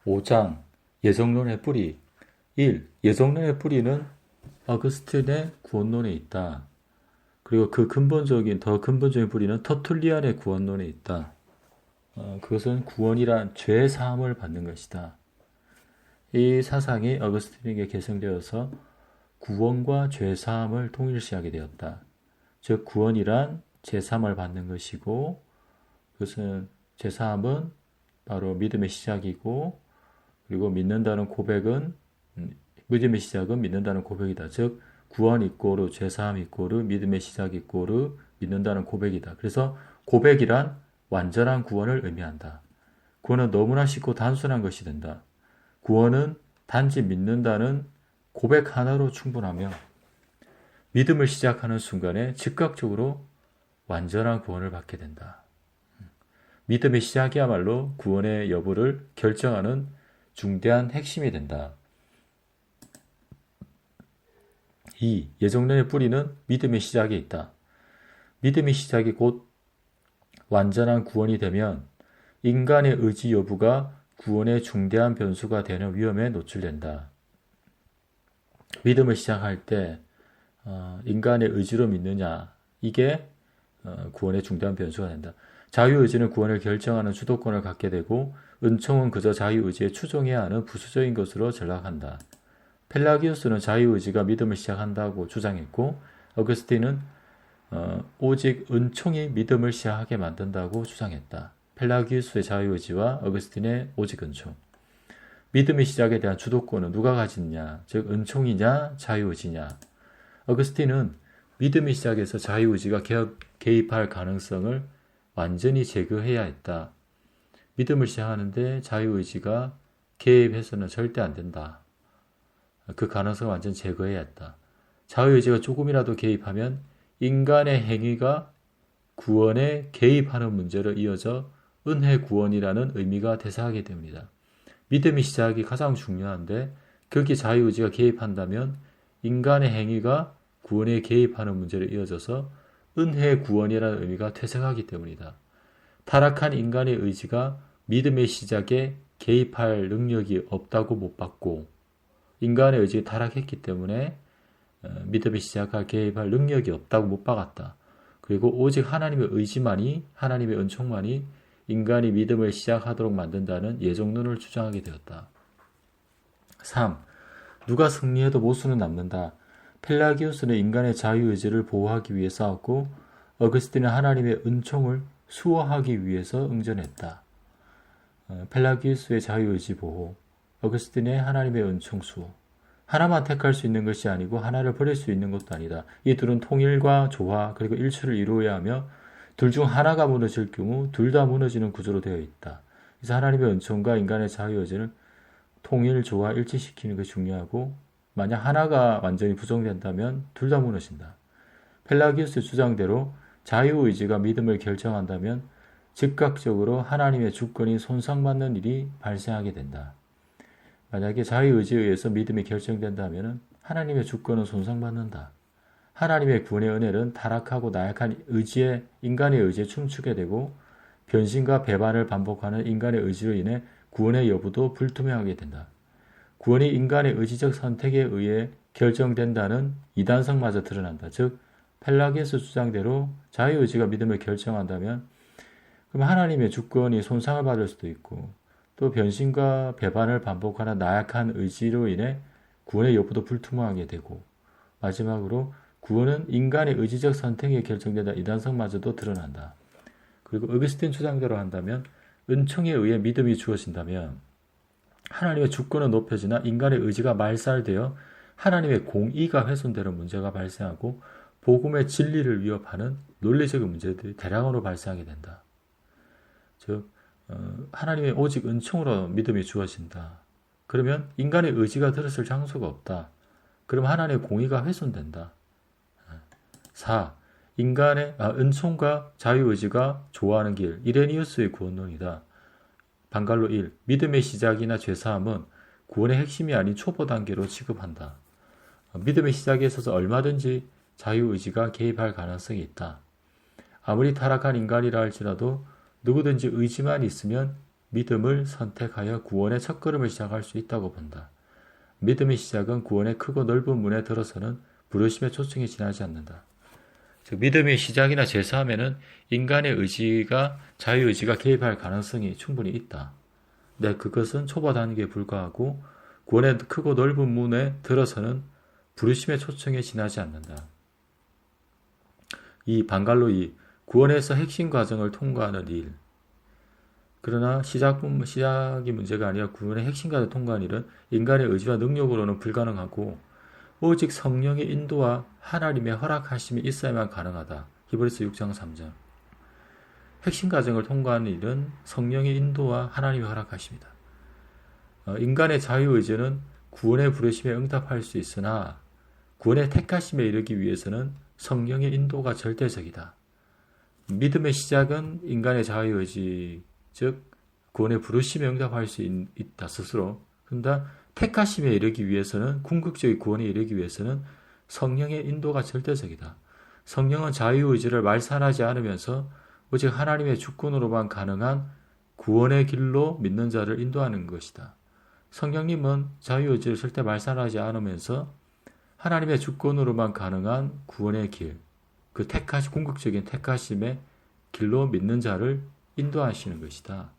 5장 예정론의 뿌리 1. 예정론의 뿌리는 어거스틴의 구원론에 있다. 그리고 더 근본적인 뿌리는 터툴리안의 구원론에 있다. 그것은 구원이란 죄 사함을 받는 것이다. 이 사상이 어거스틴에게 개성되어서 구원과 죄 사함을 동일시하게 되었다. 즉 구원이란 죄 사함을 받는 것이고 그것은 죄 사함은 바로 믿음의 시작이고 그리고 믿는다는 고백은 믿음의 시작은 믿는다는 고백이다. 즉 구원 이꼬르 죄 사함 이꼬르 믿음의 시작 이꼬르 믿는다는 고백이다. 그래서 고백이란 완전한 구원을 의미한다. 구원은 너무나 쉽고 단순한 것이 된다. 구원은 단지 믿는다는 고백 하나로 충분하며 믿음을 시작하는 순간에 즉각적으로 완전한 구원을 받게 된다. 믿음의 시작이야말로 구원의 여부를 결정하는 중대한 핵심이 된다. 2. 예정론의 뿌리는 믿음의 시작에 있다. 믿음의 시작이 곧 완전한 구원이 되면 인간의 의지 여부가 구원의 중대한 변수가 되는 위험에 노출된다. 믿음을 시작할 때 인간의 의지로 믿느냐 이게 구원의 중대한 변수가 된다. 자유의지는 구원을 결정하는 주도권을 갖게 되고 은총은 그저 자유의지에 추종해야 하는 부수적인 것으로 전락한다. 펠라기우스는 자유의지가 믿음을 시작한다고 주장했고 어거스틴은 오직 은총이 믿음을 시작하게 만든다고 주장했다. 펠라기우스의 자유의지와 어거스틴의 오직 은총. 믿음의 시작에 대한 주도권은 누가 가지느냐, 즉 은총이냐 자유의지냐. 어거스틴은 믿음의 시작에서 자유의지가 개입할 가능성을 완전히 제거해야 했다. 믿음을 시작하는데 자유의지가 개입해서는 절대 안 된다. 그 가능성을 완전히 제거해야 했다. 자유의지가 조금이라도 개입하면 인간의 행위가 구원에 개입하는 문제로 이어져 은혜 구원이라는 의미가 대사하게 됩니다. 믿음의 시작이 가장 중요한데 거기에 자유의지가 개입한다면 인간의 행위가 구원에 개입하는 문제로 이어져서 은혜 구원이라는 의미가 퇴색하기 때문이다. 타락한 인간의 의지가 믿음의 시작에 개입할 능력이 없다고 못 봤고 인간의 의지가 타락했기 때문에 믿음의 시작에 개입할 능력이 없다고 못 박았다. 그리고 오직 하나님의 의지만이 하나님의 은총만이 인간이 믿음을 시작하도록 만든다는 예정론을 주장하게 되었다. 3. 누가 승리해도 모순은 남는다. 펠라기우스는 인간의 자유의지를 보호하기 위해 싸웠고 어거스틴은 하나님의 은총을 수호하기 위해서 응전했다. 펠라기우스의 자유의지 보호, 어거스틴의 하나님의 은총 수호. 하나만 택할 수 있는 것이 아니고 하나를 버릴 수 있는 것도 아니다. 이 둘은 통일과 조화 그리고 일치를 이루어야 하며 둘 중 하나가 무너질 경우 둘 다 무너지는 구조로 되어 있다. 그래서 하나님의 은총과 인간의 자유의지를 통일, 조화, 일치시키는 것이 중요하고 만약 하나가 완전히 부정된다면 둘 다 무너진다. 펠라기우스 주장대로 자유의지가 믿음을 결정한다면 즉각적으로 하나님의 주권이 손상받는 일이 발생하게 된다. 만약에 자유의지에 의해서 믿음이 결정된다면 하나님의 주권은 손상받는다. 하나님의 구원의 은혜는 타락하고 나약한 인간의 의지에 춤추게 되고 변신과 배반을 반복하는 인간의 의지로 인해 구원의 여부도 불투명하게 된다. 구원이 인간의 의지적 선택에 의해 결정된다는 이단성마저 드러난다. 즉 펠라기우스 주장대로 자유의지가 믿음을 결정한다면 그럼 하나님의 주권이 손상을 받을 수도 있고 또 변신과 배반을 반복하는 나약한 의지로 인해 구원의 여부도 불투명하게 되고 마지막으로 구원은 인간의 의지적 선택에 결정된다. 이단성마저도 드러난다. 그리고 어거스틴 주장대로 한다면 은총에 의해 믿음이 주어진다면 하나님의 주권은 높여지나 인간의 의지가 말살되어 하나님의 공의가 훼손되는 문제가 발생하고 복음의 진리를 위협하는 논리적인 문제들이 대량으로 발생하게 된다. 즉 하나님의 오직 은총으로 믿음이 주어진다. 그러면 인간의 의지가 들었을 장소가 없다. 그럼 하나님의 공의가 훼손된다. 4. 인간의 은총과 자유의지가 조화하는 길. 이레니우스의 구원론이다. 방갈로 1. 믿음의 시작이나 죄사함은 구원의 핵심이 아닌 초보 단계로 취급한다. 믿음의 시작에 있어서 얼마든지 자유의지가 개입할 가능성이 있다. 아무리 타락한 인간이라 할지라도 누구든지 의지만 있으면 믿음을 선택하여 구원의 첫걸음을 시작할 수 있다고 본다. 믿음의 시작은 구원의 크고 넓은 문에 들어서는 부르심의 초청에 지나지 않는다. 즉 믿음의 시작이나 제사하면은 인간의 의지가 자유의지가 개입할 가능성이 충분히 있다. 근데 그것은 초보 단계에 불과하고 구원의 크고 넓은 문에 들어서는 부르심의 초청에 지나지 않는다. 이 방갈로 구원에서 핵심 과정을 통과하는 일. 그러나 시작이 문제가 아니라 구원의 핵심 과정을 통과하는 일은 인간의 의지와 능력으로는 불가능하고 오직 성령의 인도와 하나님의 허락하심이 있어야만 가능하다. 히브리서 6장 3절. 핵심 과정을 통과하는 일은 성령의 인도와 하나님의 허락하심이다. 인간의 자유의지는 구원의 부르심에 응답할 수 있으나 구원의 택하심에 이르기 위해서는 성령의 인도가 절대적이다. 믿음의 시작은 인간의 자유의지, 즉 구원의 부르심에 응답할 수 있다 스스로. 그런데 택하심에 이르기 위해서는 궁극적인 구원에 이르기 위해서는 성령의 인도가 절대적이다. 성령은 자유의지를 말살하지 않으면서 오직 하나님의 주권으로만 가능한 구원의 길로 믿는 자를 인도하는 것이다. 성령님은 자유의지를 절대 말살하지 않으면서 하나님의 주권으로만 가능한 구원의 길, 그 궁극적인 택하심의 길로 믿는 자를 인도하시는 것이다.